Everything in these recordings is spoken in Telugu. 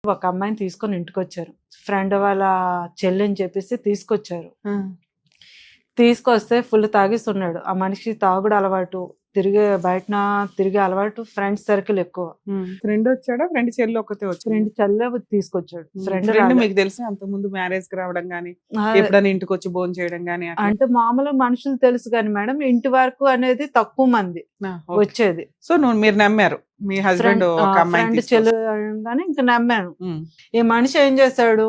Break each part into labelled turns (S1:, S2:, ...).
S1: ఒక అమ్మాయిని తీసుకొని ఇంటికొచ్చారు. ఫ్రెండ్ వాళ్ళ చెల్లి అని చెప్పేసి తీసుకొచ్చారు. తీసుకొస్తే ఫుల్ తాగేస్తున్నాడు. ఆ మనిషి తాగుడు అలవాటు, తిరిగే అలవాటు, ఫ్రెండ్స్ సర్కిల్ ఎక్కువ.
S2: ఫ్రెండ్ వచ్చాడా? ఫ్రెండ్ చెల్లి ఒక్కతే వచ్చి?
S1: ఫ్రెండ్ చెల్లె తీసుకొచ్చాడు.
S2: ఫ్రెండ్ మీకు తెలిసి అంత ముందు మ్యారేజ్ కి రావడం గానీ ఎప్పుడైనా ఇంటికి వచ్చి భోజనం చేయడం గానీ
S1: అంటే మామూలు మనుషులు తెలుసు కానీ మేడం, ఇంటి వరకు అనేది తక్కువ మంది వచ్చేది.
S2: సో మీరు నమ్మారు మీ హస్బెండ్ ఒక అమ్మాయి
S1: చెల్లి కానీ ఇంకా నమ్మాను. ఈ మనిషి ఏం చేశాడు,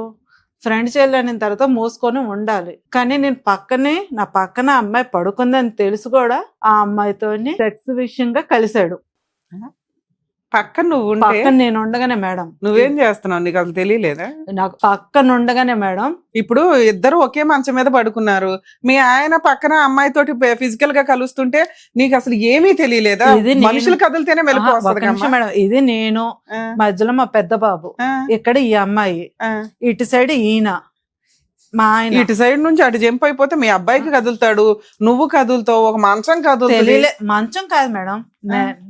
S1: ఫ్రెండ్ చెల్లి అయిన తర్వాత మూసుకొని ఉండాలి. కానీ నేను నా పక్కన అమ్మాయి పడుకుందని తెలుసు కూడా ఆ అమ్మాయితోని సెక్స్ విషయంగా కలిశాడు.
S2: పక్కన నువ్వు
S1: పక్కన నేను ఉండగానే మేడం.
S2: నువ్వేం చేస్తున్నావు? నీకు అసలు తెలియలేదా?
S1: నాకు పక్కన ఉండగానే మేడం.
S2: ఇప్పుడు ఇద్దరు ఒకే మంచం మీద పడుకున్నారు, మీ ఆయన పక్కన అమ్మాయి తోటి ఫిజికల్ గా కలుస్తుంటే నీకు అసలు ఏమీ తెలియలేదా? మనుషులు కదిలితేనే వెళ్ళిపోతుంది
S1: మేడం. ఇది నేను, మధ్యలో మా పెద్ద బాబు, ఇక్కడ ఈ అమ్మాయి, ఇటు సైడ్ ఈయన, మా ఆయన.
S2: ఇటు సైడ్ నుంచి అటు జంప్ అయిపోతే మీ అబ్బాయికి కదులుతాడు, నువ్వు కదులుతావు, ఒక మంచం కదులుతుంది.
S1: మంచం కాదు మేడం,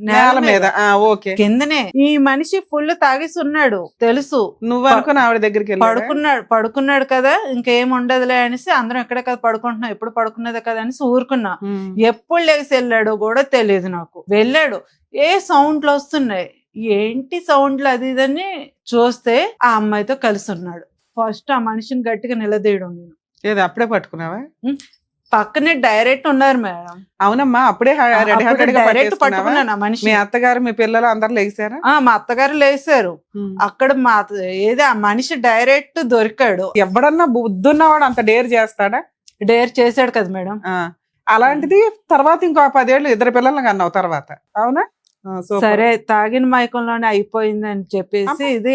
S2: నేల మీద. ఓకే,
S1: కిందనే. ఈ మనిషి ఫుల్ తాగేసి ఉన్నాడు తెలుసు.
S2: నువ్వు అనుకుని ఆవిడ దగ్గరికి
S1: పడుకున్నాడు కదా, ఇంకేం ఉండదులే అనేసి అందరం ఎక్కడే కదా పడుకుంటున్నాం, ఎప్పుడు పడుకున్నదే కదా అనేసి ఊరుకున్నా. ఎప్పుడు లేచి వెళ్ళాడో కూడా తెలియదు నాకు. వెళ్ళాడు, ఏ సౌండ్లు వస్తున్నాయి, ఏంటి సౌండ్లు అది ఇదని చూస్తే ఆ అమ్మాయితో కలిసి ఉన్నాడు. ఫస్ట్ ఆ మనిషిని గట్టిగా నిలదీయడం. నేను
S2: ఏదో అప్పుడే పట్టుకున్నావా?
S1: పక్కనే డైరెక్ట్ ఉన్నారు మేడం.
S2: అవునమ్మా, అప్పుడే
S1: డైరెక్ట్ పట్టుకున్నాను. మనిషి,
S2: మీ అత్తగారు మీ పిల్లలు అందరు లేచారా?
S1: మా అత్తగారు లేచారు. అక్కడ ఆ మనిషి డైరెక్ట్ దొరికాడు.
S2: ఎవడన్నా బుద్ధున్నవాడు అంత డేర్ చేస్తాడా?
S1: డేర్ చేశాడు కదా మేడం.
S2: అలాంటిది తర్వాత ఇంకో 10 ఏళ్ళు ఇద్దరు పిల్లల్ని కన్నావు తర్వాత, అవునా?
S1: సరే, తాగిన మైకంలోనే అయిపోయింది అని చెప్పేసి ఇది.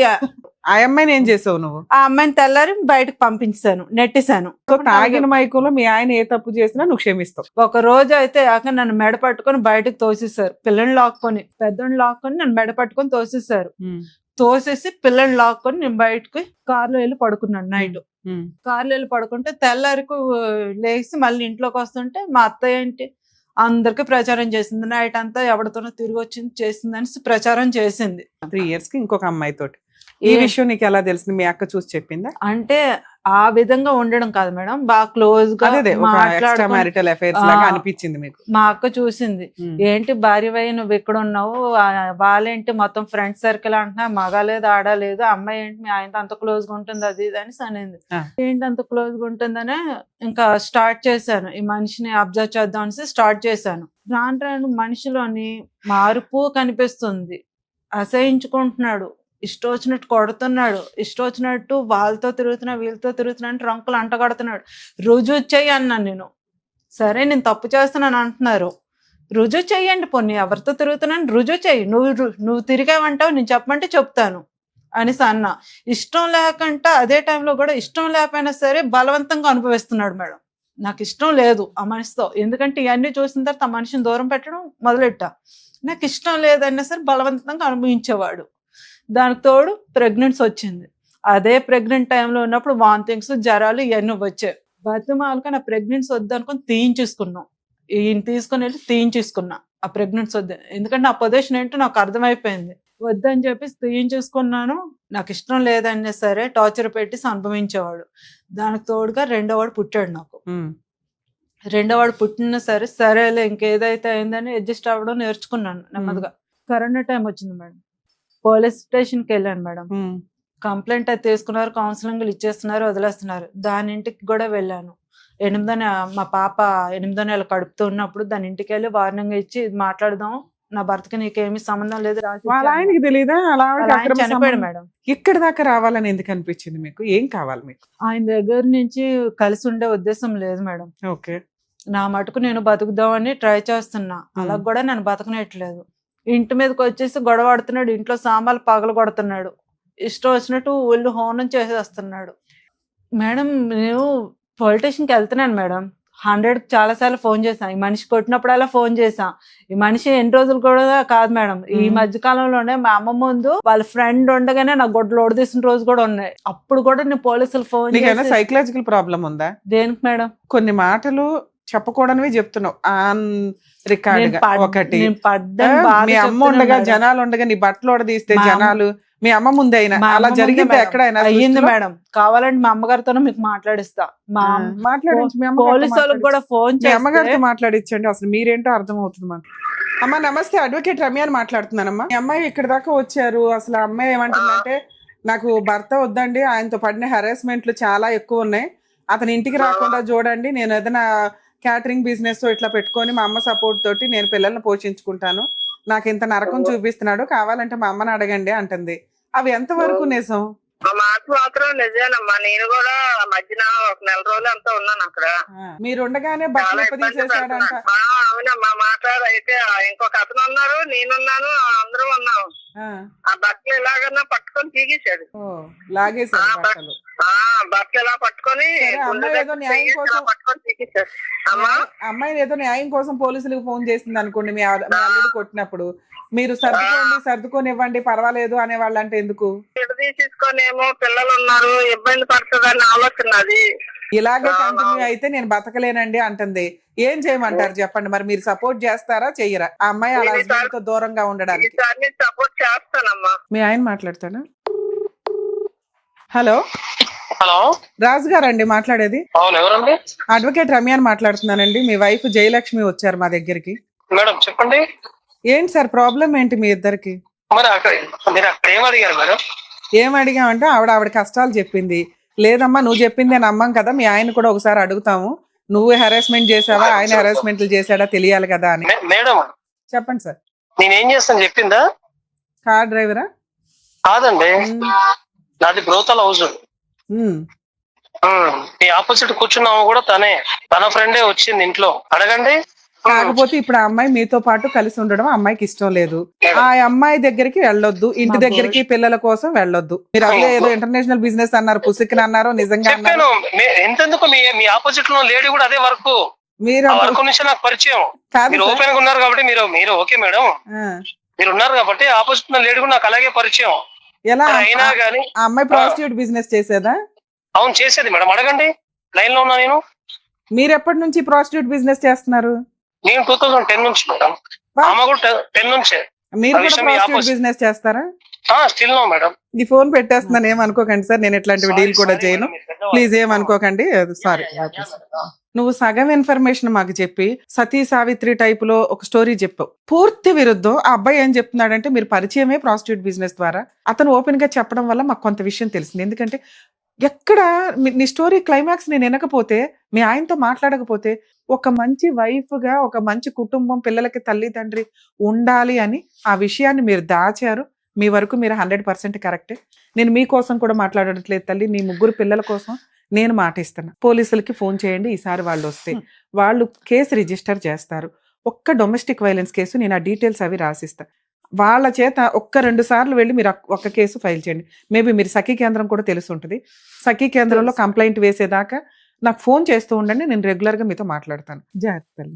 S2: ఆ అమ్మాయిని ఏం చేసావు నువ్వు?
S1: ఆ అమ్మాయిని తెల్లారి బయటకు పంపించాను, నెట్టేశాను.
S2: తాగిన మైకంలో మీ ఆయన ఏ తప్పు చేసినా నువ్వు క్షమిస్తావు?
S1: ఒక రోజు అయితే నన్ను మెడ పట్టుకొని బయటకు తోసేసారు. పిల్లని లాక్కొని, పెద్దోని లాక్కొని నన్ను మెడ పట్టుకొని తోసేసారు. తోసేసి పిల్లని లాక్కొని నేను బయటకు కార్లో వెళ్ళి పడుకున్నాను. నైట్ కార్లో వెళ్ళి పడుకుంటే తెల్లారికి లేచి మళ్ళీ ఇంట్లోకి వస్తుంటే మా అత్తయ్య ఏంటి అందరికి ప్రచారం చేసింది. నైట్ అంతా ఎవరితోనో తిరిగి వచ్చింది చేసిందని ప్రచారం చేసింది.
S2: 3 years కి ఇంకొక అమ్మాయి తోటి. ఈ విషయం నీకు ఎలా తెలిసింది? మీ అక్క చూసి చెప్పిందా?
S1: అంటే ఆ విధంగా ఉండడం కాదు మేడం, బాగా క్లోజ్ గా
S2: అనిపించింది మీకు?
S1: మా అక్క చూసింది. ఏంటి భార్య వై నువ్వు ఇక్కడ ఉన్నావు, వాళ్ళేంటి మొత్తం ఫ్రెండ్ సర్కిల్ అంటున్నా, మగ లేదు ఆడ లేదు, అమ్మాయి ఏంటి మీ ఆయనతో అంత క్లోజ్ గా ఉంటుంది అది ఇది అని అనేది. ఏంటి అంత క్లోజ్ గా ఉంటుందనే ఇంకా స్టార్ట్ చేశాను. ఈ మనిషిని అబ్జర్వ్ చేద్దాం అనేసి స్టార్ట్ చేశాను. రాను రాను మనిషిలోని మార్పు కనిపిస్తుంది. అసహించుకుంటున్నాడు, ఇష్టం వచ్చినట్టు కొడుతున్నాడు, ఇష్టం వచ్చినట్టు వాళ్ళతో తిరుగుతున్నా వీళ్ళతో తిరుగుతున్నా అంటే రంకులు అంటగడుతున్నాడు. రుజువు చెయ్యి అన్నాను నేను. సరే నేను తప్పు చేస్తున్నాను అంటున్నారు, రుజువు చెయ్యండి, పొన్ని ఎవరితో తిరుగుతున్నాను రుజువు చెయ్యి, నువ్వు తిరిగావంటావు, నేను చెప్పమంటే చెప్తాను అనేసి అన్నా. ఇష్టం లేకుండా అదే టైంలో కూడా ఇష్టం లేకపోయినా సరే బలవంతంగా అనుభవిస్తున్నాడు మేడం. నాకు ఇష్టం లేదు ఆ మనిషితో, ఎందుకంటే ఇవన్నీ చూసిన తర్వాత ఆ మనిషిని దూరం పెట్టడం మొదలెట్టా. నాకు ఇష్టం లేదన్నా సరే బలవంతంగా అనుభవించేవాడు. దానికి తోడు ప్రెగ్నెన్సీ వచ్చింది. అదే ప్రెగ్నెంట్ టైంలో ఉన్నప్పుడు వామిటింగ్స్, జ్వరాలు ఇవన్నీ వచ్చాయి. బతిమాలక నా ప్రెగ్నెన్సీ వద్దనుకొని తీయించేసుకున్నాం. ఈయన తీసుకుని వెళ్ళి తీయించేసుకున్నా ఆ ప్రెగ్నెన్సీ వద్దు, ఎందుకంటే ఆ పొజిషన్ ఏంటో నాకు అర్థమైపోయింది. వద్దని చెప్పేసి తీయించేసుకున్నాను. నాకు ఇష్టం లేదన్నా సరే టార్చర్ పెట్టి అనుభవించేవాడు. దానికి తోడుగా 2వ వాడు పుట్టాడు నాకు. 2వ వాడు పుట్టినా సరే సరేలే ఇంకేదైతే అయిందని అడ్జస్ట్ అవ్వడం నేర్చుకున్నాను నెమ్మదిగా. కరోనా టైం వచ్చింది మేడం. పోలీస్ స్టేషన్కి వెళ్ళాను మేడం. కంప్లైంట్ అది తీసుకున్నారు, కౌన్సిలింగ్లు ఇచ్చేస్తున్నారు, వదిలేస్తున్నారు. దాని ఇంటికి కూడా వెళ్ళాను. మా పాప 8వ నెల కడుపుతూ ఉన్నప్పుడు దాని ఇంటికి వెళ్ళి వార్నింగ్ ఇచ్చి మాట్లాడదాం, నా భర్తకి నీకేమీ సంబంధం లేదు
S2: ఆయనకి తెలియదా?
S1: చనిపోయాడు మేడం.
S2: ఇక్కడ దాకా రావాలని ఎందుకు అనిపించింది మీకు? ఏం కావాలి మీకు?
S1: ఆయన దగ్గర నుంచి కలిసి ఉండే ఉద్దేశం లేదు మేడం.
S2: ఓకే, నా
S1: మటుకు నేను బతుకుదామని ట్రై చేస్తున్నా, అలా కూడా నన్ను బతకనట్లేదు. ఇంటి మీదకి వచ్చేసి గొడవ ఆడుతున్నాడు, ఇంట్లో సామాన్లు పగలు కొడుతున్నాడు, ఇష్టం వచ్చినట్టు ఒళ్ళు హోనం చేసేస్తున్నాడు మేడం. నేను పోలీస్ స్టేషన్కి వెళ్తున్నాను మేడం. 100 చాలా సార్లు ఫోన్ చేశాను. ఈ మనిషి కొట్టినప్పుడల్లా ఫోన్ చేశాను. ఈ మనిషి ఎన్ని రోజులు కూడా కాదు మేడం, ఈ మధ్య కాలంలోనే మా అమ్మ ముందు వాళ్ళ ఫ్రెండ్ ఉండగానే నాకు గొడ్డలు ఓడదీసిన రోజు కూడా ఉన్నాయి. అప్పుడు కూడా నేను పోలీసులు ఫోన్ చేసి.
S2: సైకలాజికల్ ప్రాబ్లం ఉందా?
S1: దేనికి మేడం?
S2: కొన్ని మాటలు చెప్పకూడనివి చెప్తున్నావు రికార్డ్ ఒకటి. మీ అమ్మ ఉండగా జనాలు ఉండగా నీ బట్టలు ఓడదీస్తే జనాలు మీ అమ్మ ముందే అయినా
S1: మా
S2: అలా
S1: అమ్మ
S2: జరిగింది
S1: ముందే మేడం.
S2: ఎక్కడైనా
S1: అయ్యింది
S2: సృష్టిలో?
S1: మేడం. కావాలంటే మా అమ్మగారితోనే మీకు మాట్లాడిస్తా. మా
S2: మాట్లాడించి మీ అమ్మగారితో
S1: పోలీసు వాళ్ళకి కూడా ఫోన్
S2: మీ
S1: చేస్తే
S2: అమ్మగారితో మాట్లాడించండి. అసలు మీరేంటో అర్థం అవుతుంది మాకు. అమ్మా నమస్తే, అడ్వకేట్ రమ్య అని మాట్లాడుతున్నానమ్మా. మీ అమ్మాయి ఇక్కడ దాకా వచ్చారు. అసలు ఆ అమ్మాయి ఏమంటుందంటే, నాకు భర్త వద్దండి, ఆయనతో పడిన హెరాస్మెంట్లు చాలా ఎక్కువ ఉన్నాయి, అతని ఇంటికి రాకుండా చూడండి, నేను ఏదైనా క్యాటరింగ్ బిజినెస్ ఇట్లా పెట్టుకొని మా అమ్మ సపోర్ట్ తోటి నేను పిల్లల్ని పోషించుకుంటాను, నాకు ఇంత నరకం చూపిస్తున్నాడు, కావాలంటే మా అమ్మని అడగండి అంటుంది. అవి ఎంతవరకు నిజం?
S3: మా మాట మాత్రం నిజమేనమ్మా. నేను కూడా మధ్యన ఒక నెల రోజులు అంతా ఉన్నాను అక్కడ.
S2: మీరు ఉండగానే
S3: చాలా
S2: బట్టలు
S3: ఇబ్బంది
S2: తీసేసాడంట.
S3: పడుతున్నాను. అవునమ్మా మాట్లాడైతే ఇంకొక అతను ఉన్నారు, నేనున్నాను, అందరం ఉన్నాము. ఆ బట్టలు ఎలాగన్నా పట్టుకొని తీసేశాడు.
S2: లాగేశాడు బట్టలు.
S3: బట్టలు ఎలా పట్టుకొని
S2: సరే, అమ్మాయి ఏదో న్యాయం కోసం
S3: పట్టుకొని తీసేశాడు. అమ్మా
S2: అమ్మాయి ఏదో న్యాయం కోసం పోలీసులకు ఫోన్ చేసింది అనుకోండి, మీ అల్లుడు కొట్టినప్పుడు మీరు సర్దుకొని ఇవ్వండి పర్వాలేదు అనే వాళ్ళు అంటే ఎందుకు?
S3: తీసేసుకొనేమో పిల్లలు ఉన్నారు, ఇబ్బంది పడుతుందని ఆలోచన అది.
S2: ఇలాగే కంటిన్యూ అయితే నేను బతకలేనండి అంటుంది. ఏం చేయమంటారు చెప్పండి? మరి మీరు సపోర్ట్ చేస్తారా చెయ్యరా ఆ అమ్మాయి అలా హస్బెండ్ తో దూరంగా ఉండడానికి?
S3: సపోర్ట్ చేస్తానమ్మా.
S2: మీ ఆయన మాట్లాడతాడా? హలో
S4: హలో,
S2: రాజు గారండి మాట్లాడేది.
S4: అవును, ఎవరండి?
S2: అడ్వకేట్ రమ్య అని మాట్లాడుతున్నానండి. మీ వైఫ్ జయలక్ష్మి వచ్చారు మా దగ్గరికి.
S4: మేడం చెప్పండి.
S2: ఏంటి సార్ ప్రాబ్లం ఏంటి మీ ఇద్దరికి?
S4: మరి మీరు అక్కడ ఏం అడిగారు మేడం?
S2: ఏం అడిగామంటే ఆవిడ కష్టాలు చెప్పింది. లేదమ్మా నువ్వు చెప్పిందే నమ్మం కదా, మీ ఆయన కూడా ఒకసారి అడుగుతాము, నువ్వు హెరాస్మెంట్ చేసావా ఆయన హెరాస్మెంట్లు చేశాడా తెలియాలి కదా అని.
S4: మేడం
S2: చెప్పండి సార్.
S4: నేనేం చేస్తాను చెప్పిందా?
S2: కార్ డ్రైవరా?
S4: కాదండి, నాది బ్రోతల్ హౌస్.
S2: ఉమ్.
S4: మీ ఆపోజిట్ కూర్చున్నాము కూడా తనే, తన ఫ్రెండే వచ్చింది ఇంట్లో, అడగండి.
S2: కాకపోతే ఇప్పుడు ఆ అమ్మాయి మీతో పాటు కలిసి ఉండడం అమ్మాయికి ఇష్టం లేదు. ఆ అమ్మాయి దగ్గరికి వెళ్ళొద్దు, ఇంటి దగ్గరికి పిల్లల కోసం వెళ్ళొద్దు. మీరు అసలు ఏదో ఇంటర్నేషనల్ బిజినెస్ అన్నారు, పుసిక్ని అన్నారు, నిజంగా
S4: చెప్పాను. ఎంతెందుకు మీ ఆపోజిట్ లో లేడీ కూడా అదే వర్క్,
S2: మీరు
S4: వర్క్ నుంచి నాకు పరిచయం. మీరు ఓపెన్ గా ఉన్నారు కాబట్టి మీరు ఓకే మేడం, మీరు ఉన్నారు కాబట్టి ఆపోజిట్ లో లేడీ కూడా నాకు అలాగే పరిచయం.
S2: ఎలా
S4: అయినా గానీ
S2: ఆ అమ్మాయి ప్రాస్టిట్యూట్ బిజినెస్ చేసేదా?
S4: అవును చేసేది మేడం, అడగండి. లైన్ లో ఉన్నా నేను.
S2: మీరు ఎప్పటి నుంచి ప్రాస్టిట్యూట్ బిజినెస్ చేస్తున్నారు?
S4: నేను 2010 నుంచి మేడం, ఆమె కూడా 10 నుంచే.
S2: మీరు కూడా ప్రాస్టిట్యూట్ బిజినెస్ చేస్తారా?
S4: Still no madam.
S2: ఈ ఫోన్ పెట్టేస్తున్నాను, ఏమనుకోకండి సార్, నేను ఇట్లాంటివి డీల్ కూడా చేయను, ప్లీజ్ ఏమనుకోకండి. సారీ. నువ్వు సగం ఇన్ఫర్మేషన్ మాకు చెప్పి సతీ సావిత్రి టైప్ లో ఒక స్టోరీ చెప్పావు, పూర్తి విరుద్ధం. ఆ అబ్బాయి ఏం చెప్తున్నాడంటే మీరు పరిచయమే ప్రాస్టిట్యూట్ బిజినెస్ ద్వారా. అతను ఓపెన్ గా చెప్పడం వల్ల మాకు కొంత విషయం తెలిసింది. ఎందుకంటే ఎక్కడ నీ స్టోరీ క్లైమాక్స్ నేను వినకపోతే, మీ ఆయనతో మాట్లాడకపోతే, ఒక మంచి వైఫ్ గా ఒక మంచి కుటుంబం, పిల్లలకి తల్లి తండ్రి ఉండాలి అని ఆ విషయాన్ని మీరు దాచారు. మీ వరకు మీరు 100% కరెక్టే. నేను మీకోసం కూడా మాట్లాడట్లేదు తల్లి, నీ ముగ్గురు పిల్లల కోసం నేను మాటిస్తున్నా. పోలీసులకి ఫోన్ చేయండి, ఈసారి వాళ్ళు వస్తే వాళ్ళు కేసు రిజిస్టర్ చేస్తారు. ఒక్క డొమెస్టిక్ వైలెన్స్ కేసు నేను ఆ డీటెయిల్స్ అవి రాసిస్తా. వాళ్ళ చేత 1-2 సార్లు వెళ్ళి మీరు ఒక్క కేసు ఫైల్ చేయండి. మేబీ మీరు సఖీ కేంద్రం కూడా తెలిసి ఉంటుంది. సఖీ కేంద్రంలో కంప్లైంట్ వేసేదాకా నాకు ఫోన్ చేస్తూ ఉండండి, నేను రెగ్యులర్ గా మీతో మాట్లాడతాను. జాగ్రత్త.